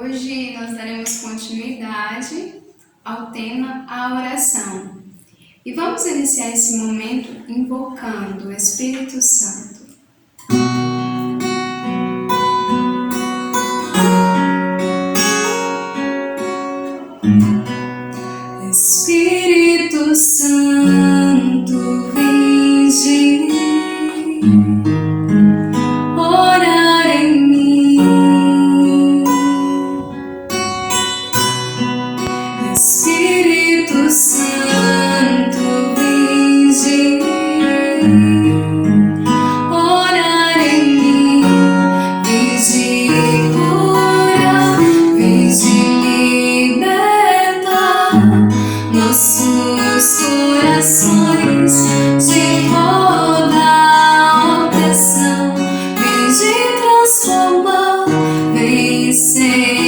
Hoje nós daremos continuidade ao tema a oração. E vamos iniciar esse momento invocando o Espírito Santo. Espírito Santo, vinde orar em mim. Espírito Santo, vinde orar em mim. Vinde curar, vinde libertar nossos corações de toda opressão. Vinde transformar, vem incendiar,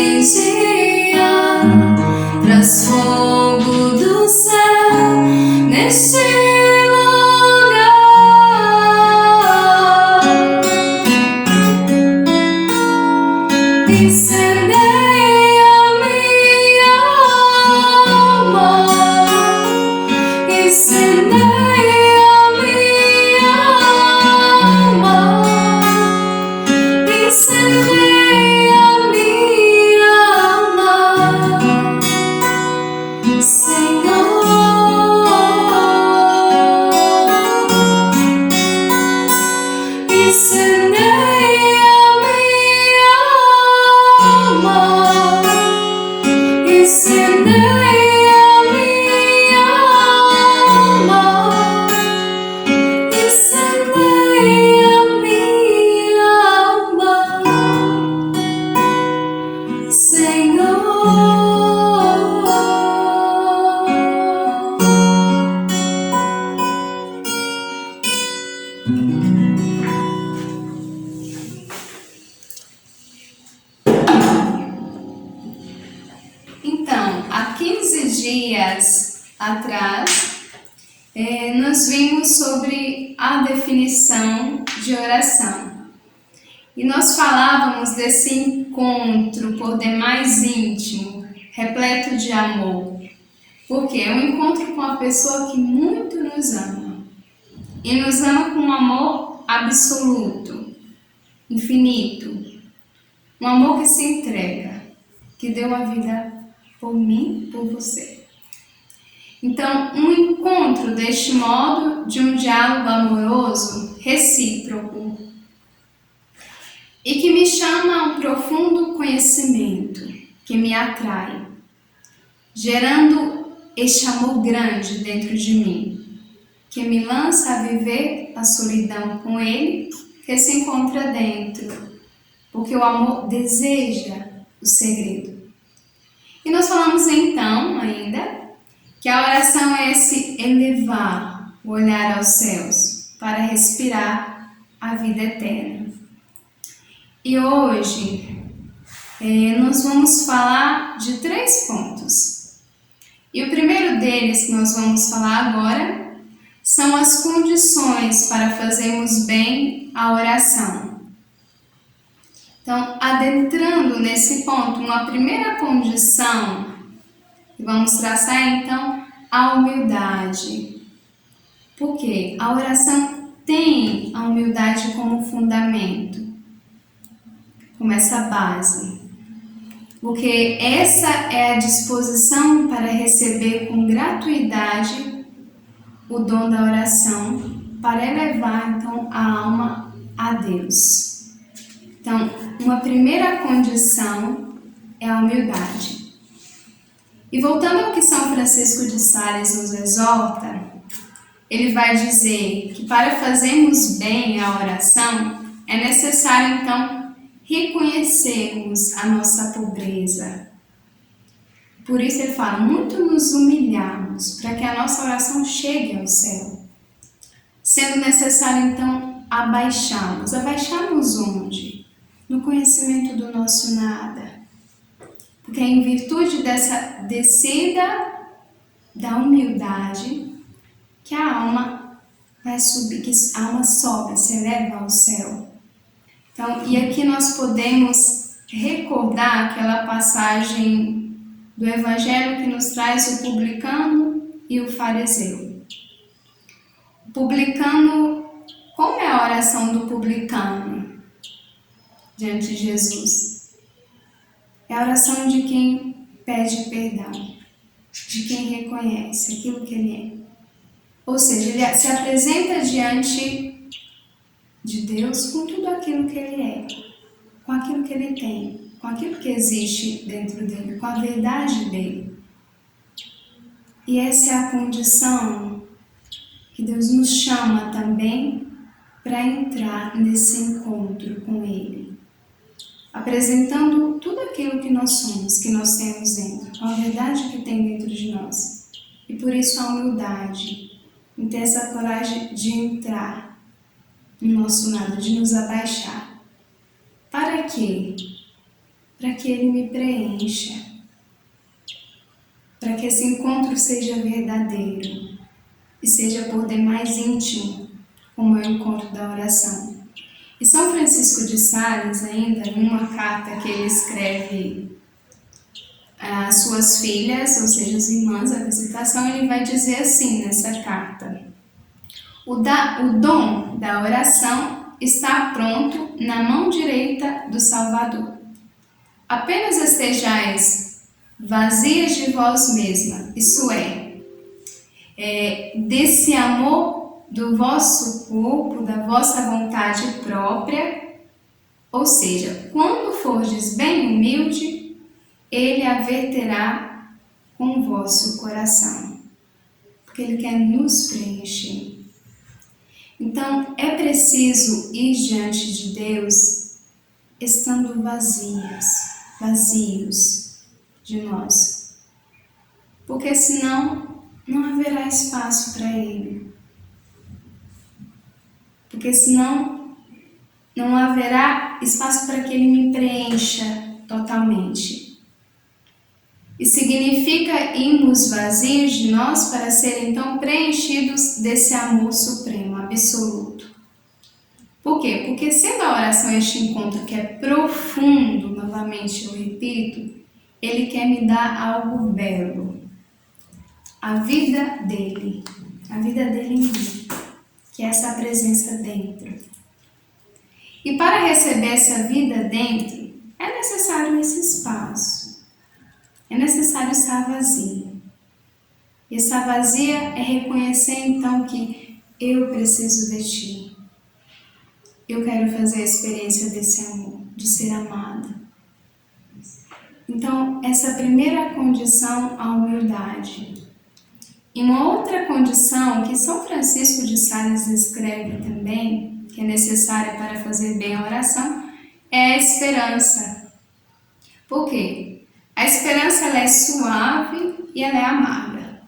traz fogo do céu neste lugar. Incendeia minha alma, incendeia minha alma, incendeia minha alma, Senhor. Incendeia minha alma, incendeia minha alma, incendeia minha alma, Senhor. Então, há 15 dias atrás, nós vimos sobre a definição de oração. E nós falávamos desse encontro por demais íntimo, repleto de amor. Porque é um encontro com uma pessoa que muito nos ama. E nos ama com um amor absoluto, infinito. Um amor que se entrega, que deu a vida por mim, por você. Então, um encontro deste modo, de um diálogo amoroso, recíproco, e que me chama a um profundo conhecimento, que me atrai, gerando este amor grande dentro de mim, que me lança a viver a solidão com ele, que se encontra dentro, porque o amor deseja o segredo. E nós falamos então ainda que a oração é esse elevar o olhar aos céus para respirar a vida eterna. E hoje nós vamos falar de 3 pontos. E o primeiro deles que nós vamos falar agora são as condições para fazermos bem a oração. Então, adentrando nesse ponto, uma primeira condição, vamos traçar então a humildade. Porque a oração tem a humildade como fundamento, como essa base. Porque essa é a disposição para receber com gratuidade o dom da oração, para elevar então a alma a Deus. Então, uma primeira condição é a humildade. E voltando ao que São Francisco de Sales nos exorta, ele vai dizer que para fazermos bem a oração, é necessário então reconhecermos a nossa pobreza. Por isso ele fala, muito nos humilharmos para que a nossa oração chegue ao céu. Sendo necessário então abaixarmos. Abaixarmos onde? No conhecimento do nosso nada. Porque é em virtude dessa descida da humildade que a alma vai subir, que a alma sobe, se eleva ao céu. Então, e aqui nós podemos recordar aquela passagem do Evangelho que nos traz o publicano e o fariseu. O publicano, como é a oração do publicano diante de Jesus? É a oração de quem pede perdão, de quem reconhece aquilo que ele é. Ou seja, ele se apresenta diante de Deus com tudo aquilo que ele é, com aquilo que ele tem, com aquilo que existe dentro dele, com a verdade dele. E essa é a condição que Deus nos chama também para entrar nesse encontro com ele, apresentando tudo aquilo que nós somos, que nós temos dentro, com a verdade que tem dentro de nós. E por isso a humildade, em ter essa coragem de entrar no nosso nada, de nos abaixar. Para quê? Para que ele me preencha, para que esse encontro seja verdadeiro e seja por demais íntimo, como é o encontro da oração. E São Francisco de Sales, ainda, em uma carta que ele escreve às suas filhas, ou seja, as irmãs, a visitação, ele vai dizer assim nessa carta: o dom da oração está pronto na mão direita do Salvador. Apenas estejais vazias de vós mesma, isso desse amor do vosso corpo, da vossa vontade própria, ou seja, quando fordes bem humilde, ele a verterá com o vosso coração, porque ele quer nos preencher. Então, é preciso ir diante de Deus estando vazios de nós, porque senão não haverá espaço para ele, porque senão não haverá espaço para que ele me preencha totalmente. E significa irmos vazios de nós para ser então preenchidos desse amor supremo, absoluto. Por quê? Porque sendo a oração este encontro que é profundo, novamente eu repito, ele quer me dar algo belo. A vida dele em mim, que é essa presença dentro. E para receber essa vida dentro, é necessário esse espaço. É necessário estar vazio. E essa vazia é reconhecer então que eu preciso de ti. Eu quero fazer a experiência desse amor, de ser amada. Então, essa primeira condição, a humildade. E uma outra condição que São Francisco de Sales escreve também, que é necessária para fazer bem a oração, é a esperança. Por quê? A esperança ela é suave e ela é amarga.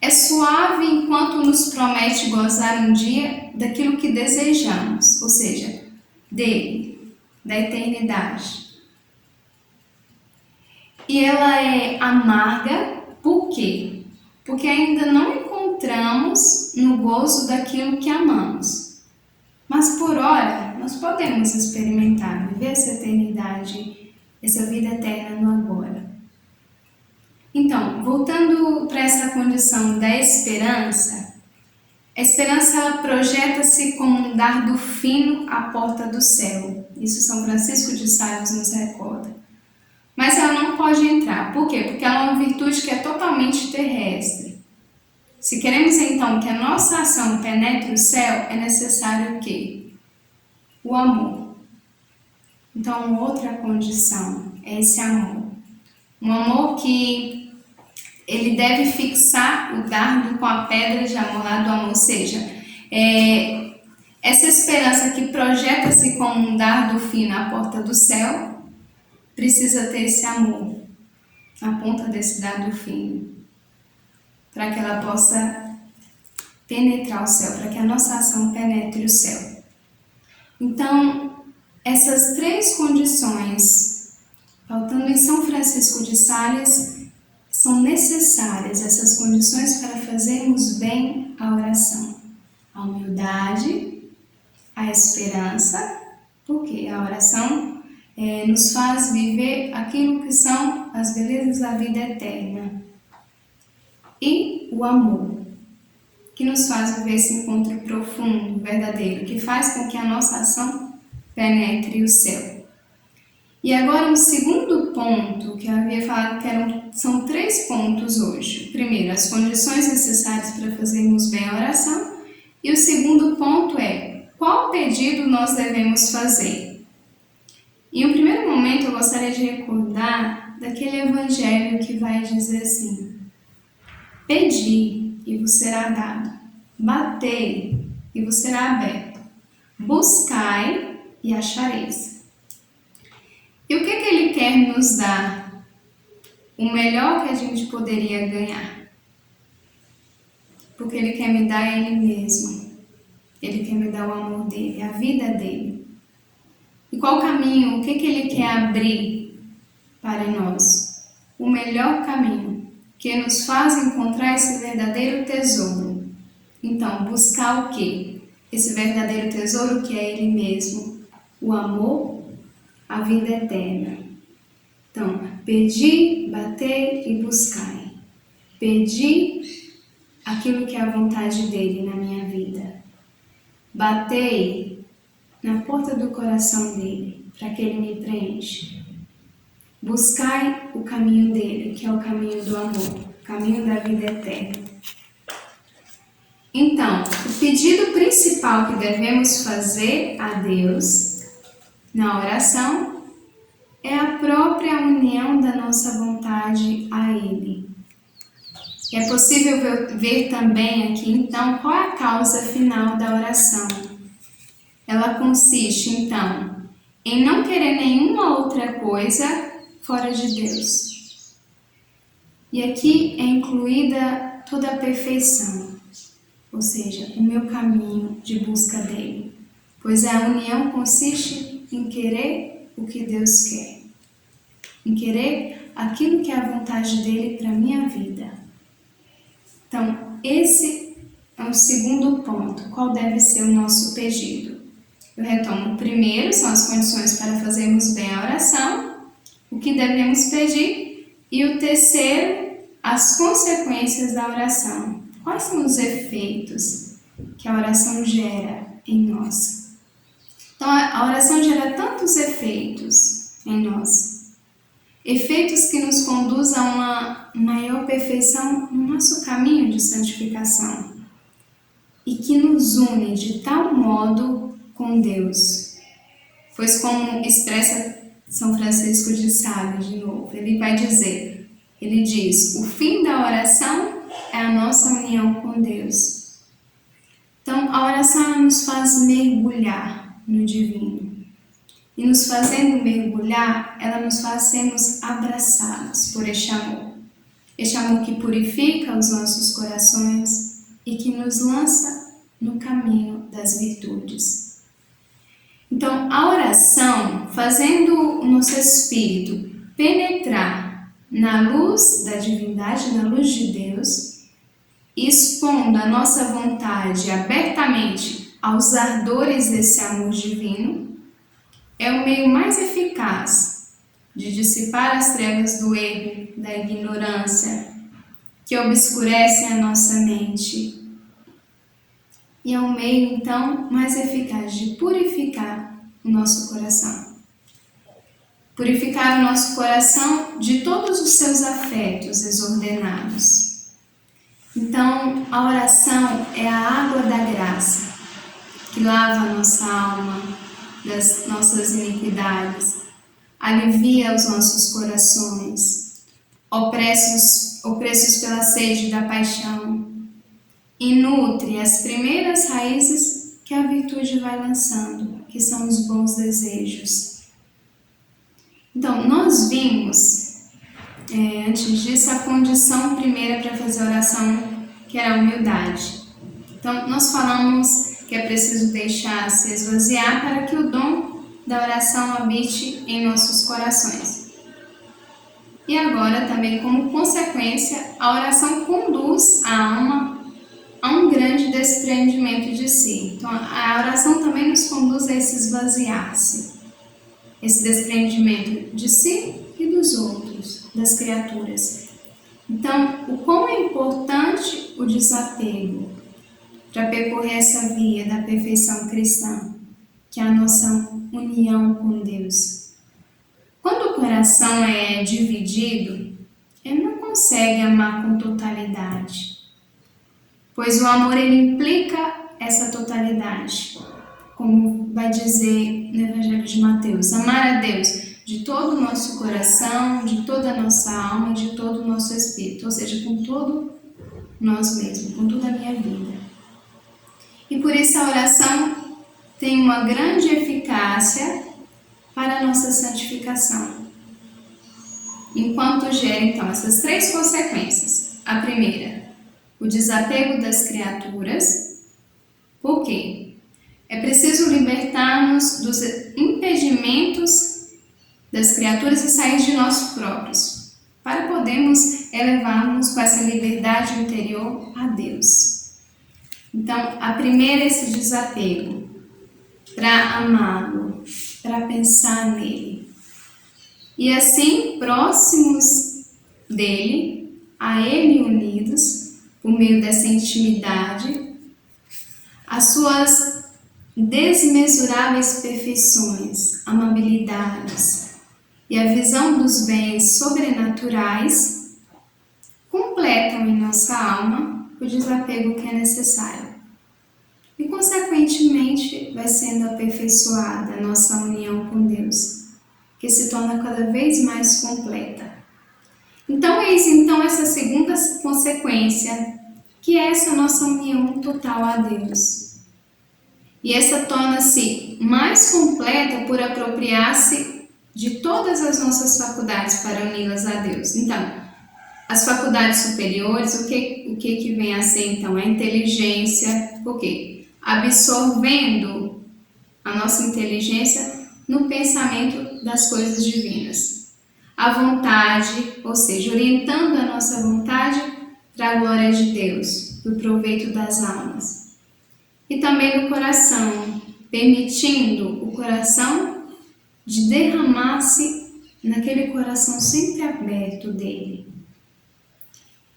É suave enquanto nos promete gozar um dia daquilo que desejamos, ou seja, dele, da eternidade. E ela é amarga, por quê? Porque ainda não encontramos no gozo daquilo que amamos. Mas por ora, nós podemos experimentar, viver essa eternidade, essa vida eterna no agora. Então, voltando para essa condição da esperança, a esperança ela projeta-se como um dardo fino à porta do céu. Isso São Francisco de Sales nos recorda. Mas ela não pode entrar. Por quê? Porque ela é uma virtude que é totalmente terrestre. Se queremos então que a nossa ação penetre o céu, é necessário o quê? O amor. Então, outra condição é esse amor. Um amor que ele deve fixar o dardo com a pedra de amor lá do amor, ou seja, essa esperança que projeta-se como um dardo fino à porta do céu, precisa ter esse amor na ponta desse dardo fino, para que ela possa penetrar o céu, para que a nossa ação penetre o céu. Então, essas três condições, faltando em São Francisco de Sales, são necessárias essas condições para fazermos bem a oração. A humildade, a esperança, porque a oração nos faz viver aquilo que são as belezas da vida eterna. E o amor, que nos faz viver esse encontro profundo, verdadeiro, que faz com que a nossa ação penetre o céu. E agora um segundo ponto, que eu havia falado que são 3 pontos hoje. Primeiro, as condições necessárias para fazermos bem a oração. E o segundo ponto é, qual pedido nós devemos fazer? Em um primeiro momento, eu gostaria de recordar daquele evangelho que vai dizer assim: pedi e vos será dado, batei e vos será aberto, buscai e achareis. E o que ele quer nos dar? O melhor que a gente poderia ganhar. Porque ele quer me dar ele mesmo. Ele quer me dar o amor dele, a vida dele. E qual caminho, o que ele quer abrir para nós? O melhor caminho, que nos faz encontrar esse verdadeiro tesouro. Então, buscar o quê? Esse verdadeiro tesouro que é ele mesmo. O amor, a vida eterna. Então, pedi, batei e buscai. Pedi aquilo que é a vontade dele na minha vida. Batei na porta do coração dele, para que ele me preencha. Buscai o caminho dele, que é o caminho do amor, o caminho da vida eterna. Então, o pedido principal que devemos fazer a Deus na oração é a própria união da nossa vontade a Ele. E é possível ver também aqui, então, qual é a causa final da oração. Ela consiste, então, em não querer nenhuma outra coisa fora de Deus. E aqui é incluída toda a perfeição, ou seja, o meu caminho de busca dele. Pois a união consiste em querer o que Deus quer, em querer aquilo que é a vontade dele para a minha vida. Então, esse é o segundo ponto, qual deve ser o nosso pedido. Eu retomo: o primeiro são as condições para fazermos bem a oração, o que devemos pedir, e o terceiro, as consequências da oração. Quais são os efeitos que a oração gera em nós? Então, a oração gera tantos efeitos em nós. Efeitos que nos conduzem a uma maior perfeição no nosso caminho de santificação e que nos unem de tal modo com Deus. Pois, como expressa São Francisco de Sales, de novo, ele diz: o fim da oração é a nossa união com Deus. Então, a oração nos faz mergulhar no divino. E nos fazendo mergulhar, ela nos faz sermos abraçados por este amor. Este amor que purifica os nossos corações e que nos lança no caminho das virtudes. Então, a oração, fazendo o nosso espírito penetrar na luz da divindade, na luz de Deus, expondo a nossa vontade abertamente aos ardores desse amor divino, é o meio mais eficaz de dissipar as trevas do erro, da ignorância, que obscurecem a nossa mente. E é o meio, então, mais eficaz de purificar o nosso coração. Purificar o nosso coração de todos os seus afetos desordenados. Então, a oração é a água da graça, que lava a nossa alma das nossas iniquidades, alivia os nossos corações, opressos pela sede da paixão, e nutre as primeiras raízes que a virtude vai lançando, que são os bons desejos. Então, nós vimos, antes disso, a condição primeira para fazer oração, que era a humildade. Então, nós falamos que é preciso deixar se esvaziar para que o dom da oração habite em nossos corações. E agora, também como consequência, a oração conduz a alma a um grande desprendimento de si. Então, a oração também nos conduz a esse esvaziar-se. esse desprendimento de si e dos outros, das criaturas. Então, o quão é importante o desapego para percorrer essa via da perfeição cristã, que é a nossa união com Deus. Quando o coração é dividido, ele não consegue amar com totalidade, pois o amor ele implica essa totalidade, como vai dizer no Evangelho de Mateus: amar a Deus de todo o nosso coração, de toda a nossa alma, de todo o nosso espírito, ou seja, com todo nós mesmos, com toda a minha vida. E por isso a oração tem uma grande eficácia para a nossa santificação, enquanto gera então essas 3 consequências. A primeira, o desapego das criaturas. Por quê? É preciso libertar-nos dos impedimentos das criaturas e sair de nós próprios, para podermos elevar-nos com essa liberdade interior a Deus. Então, a primeira é esse desapego, para amá-lo, para pensar nele. E assim, próximos dele, a ele unidos, por meio dessa intimidade, as suas desmesuráveis perfeições, amabilidades e a visão dos bens sobrenaturais completam em nossa alma o desapego que é necessário. E, consequentemente, vai sendo aperfeiçoada a nossa união com Deus, que se torna cada vez mais completa. Então, eis então essa segunda consequência, que é essa nossa união total a Deus. E essa torna-se mais completa por apropriar-se de todas as nossas faculdades para uni-las a Deus. Então, as faculdades superiores, o que vem a ser então? A inteligência, por quê? Absorvendo a nossa inteligência no pensamento das coisas divinas. A vontade, ou seja, orientando a nossa vontade para a glória de Deus, para o proveito das almas. E também no coração, permitindo o coração de derramar-se naquele coração sempre aberto dele.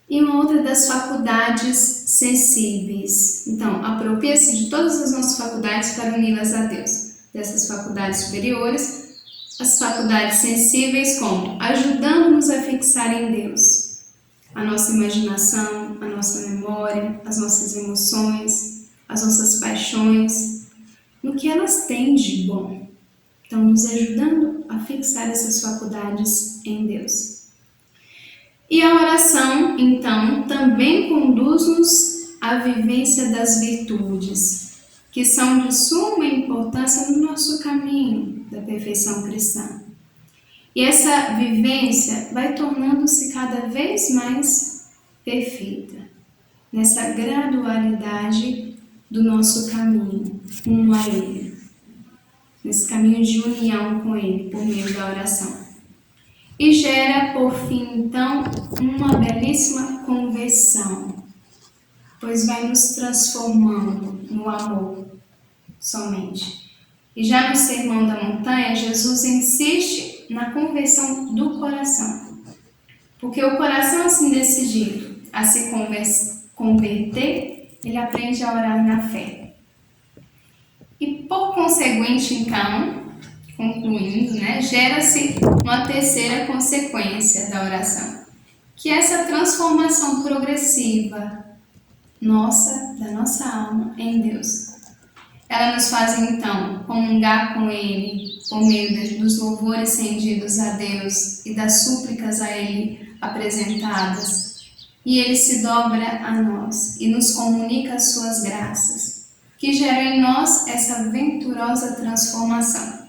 E uma outra das faculdades sensíveis. Então, apropria-se de todas as nossas faculdades para uni-las a Deus. Dessas faculdades superiores, as faculdades sensíveis, como ajudando-nos a fixar em Deus a nossa imaginação, a nossa memória, as nossas emoções, as nossas paixões, no que elas têm de bom. Então, nos ajudando a fixar essas faculdades em Deus. E a oração, então, também conduz-nos à vivência das virtudes, que são de suma importância no nosso caminho da perfeição cristã. E essa vivência vai tornando-se cada vez mais perfeita, nessa gradualidade do nosso caminho rumo a Ele, nesse caminho de união com Ele por meio da oração. E gera, por fim, então, uma belíssima conversão, pois vai nos transformando no amor somente. E já no Sermão da Montanha, Jesus insiste na conversão do coração, porque o coração assim decidido a se converter, ele aprende a orar na fé. E por conseguinte, então, concluindo, gera-se uma terceira consequência da oração, que é essa transformação progressiva da nossa alma em Deus. Ela nos faz, então, comungar com Ele por meio dos louvores rendidos a Deus e das súplicas a Ele apresentadas. E Ele se dobra a nós e nos comunica as suas graças, que geram em nós essa venturosa transformação.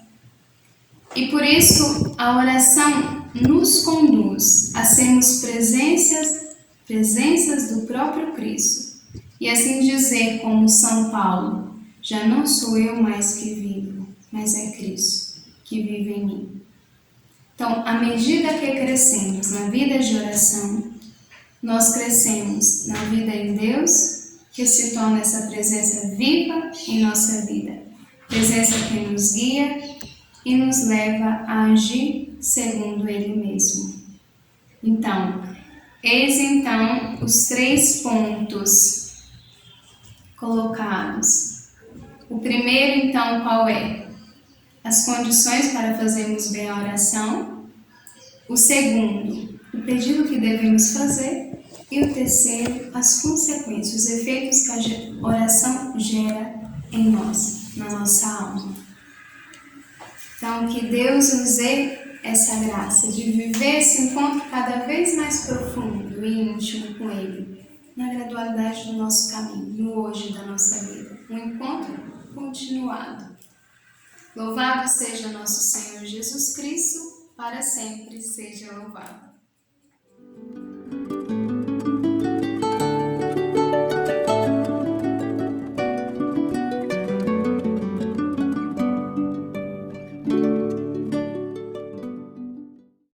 E por isso a oração nos conduz a sermos presenças do próprio Cristo. E assim dizer como São Paulo: já não sou eu mais que vivo, mas é Cristo que vive em mim. Então, à medida que crescemos na vida de oração, nós crescemos na vida em Deus, que se torna essa presença viva em nossa vida. Presença que nos guia, e nos leva a agir segundo Ele mesmo. Então, eis então os 3 pontos colocados. O primeiro, então, qual é? As condições para fazermos bem a oração. O segundo, o pedido que devemos fazer. E o terceiro, as consequências, os efeitos que a oração gera em nós, na nossa alma. Então, que Deus nos dê essa graça de viver esse encontro cada vez mais profundo e íntimo com Ele, na gradualidade do nosso caminho, no hoje da nossa vida. Um encontro continuado. Louvado seja nosso Senhor Jesus Cristo, para sempre seja louvado.